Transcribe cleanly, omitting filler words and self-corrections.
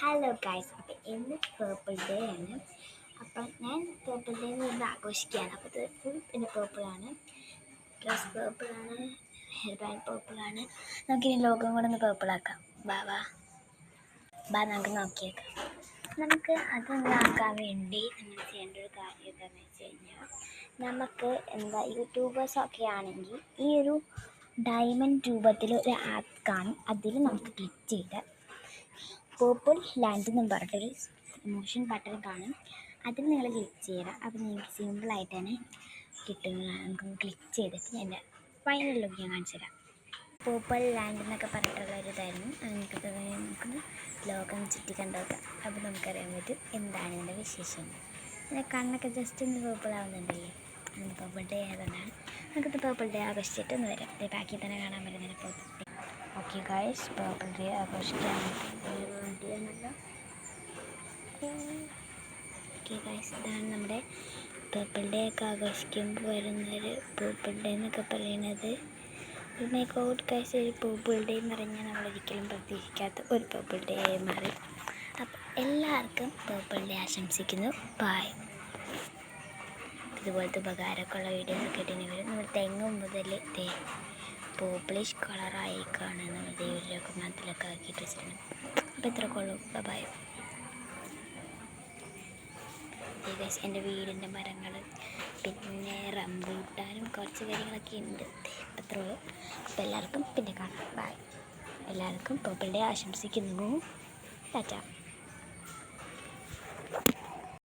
Hello guys, അപ്പം ഇന്ന് purple day ആണ്. അപ്പം ഞാൻ പേർപ്പിൾ ഡേ ഇന്ന് ആഘോഷിക്കുകയാണ്. അപ്പോൾ ഇത് ഫുൾ പിന്നെ പേർപ്പിളാണ്, ഡ്രസ് പേർപ്പിളാണ്, ഹെയർ ബാൻഡ് പേർപ്പിളാണ്. നമുക്കിനി ലോകം കൂടെ ഒന്ന് പേർപ്പിളാക്കാം. ബാ നമുക്ക് നോക്കിയേക്കാം. നമുക്ക് അതൊന്നാക്കാൻ വേണ്ടി നമ്മൾ ചെയ്യേണ്ട ഒരു കാര്യം എന്താണെന്ന് വെച്ച് കഴിഞ്ഞാൽ, നമുക്ക് യൂട്യൂബേഴ്സൊക്കെ ആണെങ്കിൽ ഈ ഒരു ഡയമണ്ട് രൂപത്തിൽ ഒരു ആപ്പ് കാണും. അതിൽ നമുക്ക് ക്ലിക്ക് ചെയ്ത് പേർപ്പിൾ ലാൻഡ് എന്നും പറഞ്ഞിട്ടൊരു മോഷൻ ബട്ടൺ കാണും. അതിൽ നിങ്ങൾ ക്ലിക്ക് ചെയ്യണം. അപ്പോൾ നിങ്ങൾക്ക് സിമ്പിളായിട്ട് തന്നെ കിട്ടുന്നതാണ്. നമുക്കൊന്ന് ക്ലിക്ക് ചെയ്തിട്ട് ഞാൻ ഫൈനൽ ലുക്ക് ഞാൻ കാണിച്ചു തരാം. പേർപ്പിൾ ലാൻഡ് എന്നൊക്കെ പറഞ്ഞിട്ടുള്ളൊരിതായിരുന്നു. നമുക്കൊന്ന് ലോകം ചുറ്റി കണ്ടുനോക്കാം. അപ്പോൾ നമുക്കറിയാൻ പറ്റും എന്താണ് ഇതിൻ്റെ വിശേഷം. പിന്നെ കണ്ണൊക്കെ ജസ്റ്റ് ഒന്ന് പേർപ്പിൾ ആവുന്നുണ്ടല്ലേ, അന്ന് പേർപ്പിൾ ഡേ ആയതുകൊണ്ടാണ്. നമുക്കിത് പേർപ്പിൾ ഡേ ആഘോഷിച്ചിട്ട് ഒന്ന് വരാം. ബാക്കി തന്നെ കാണാൻ പറ്റുന്നതിന് purple day. Okay guys, purple day ആഘോഷിക്കാൻ വേണ്ടിയാണല്ലോ. ഓക്കെ ഗൈസ്, ഇതാണ് നമ്മുടെ പേർപ്പിൾ ഡേ ഒക്കെ ആഘോഷിക്കുമ്പോൾ വരുന്നൊരു പേർപ്പിൾ ഡേ എന്നൊക്കെ പറയുന്നത്. മൈ ഗോഡ് ഗൈസ്, ഒരു പേർപ്പിൾ ഡേ എന്ന് പറഞ്ഞാൽ നമ്മളൊരിക്കലും പ്രതീക്ഷിക്കാത്ത ഒരു പേർപ്പിൾ ഡേ ആയി മാറി. അപ്പം എല്ലാവർക്കും പേർപ്പിൾ ഡേ ആശംസിക്കുന്നു. ബായ്. ഇതുപോലത്തെ ഉപകാരമൊക്കെയുള്ള വീഡിയോസൊക്കെ ഇട്ടിട്ടുണ്ടെങ്കിൽ നമ്മൾ തെങ്ങ് മുതൽ പേർപ്പിളിഷ് കളറായിക്കാണ് നമ്മൾ ദൈവത്തിലൊക്കെ മരത്തിലൊക്കെ ആക്കിയിട്ട് വെച്ചിട്ടുണ്ട്. അപ്പോൾ ഇത്രയൊക്കെ ഉള്ളൂ. ബൈ. ഗൈസ്, എൻ്റെ വീടിൻ്റെ മരങ്ങൾ പിന്നെ റംബൂട്ടാനും കുറച്ച് കാര്യങ്ങളൊക്കെ ഉണ്ട്. അത്രേ ഉള്ളൂ. അപ്പോൾ എല്ലാവർക്കും പിന്നെ കാണാം. ബൈ. എല്ലാവർക്കും പേർപ്പിൾ ഡേ ആശംസിക്കുന്നു. ടാറ്റ.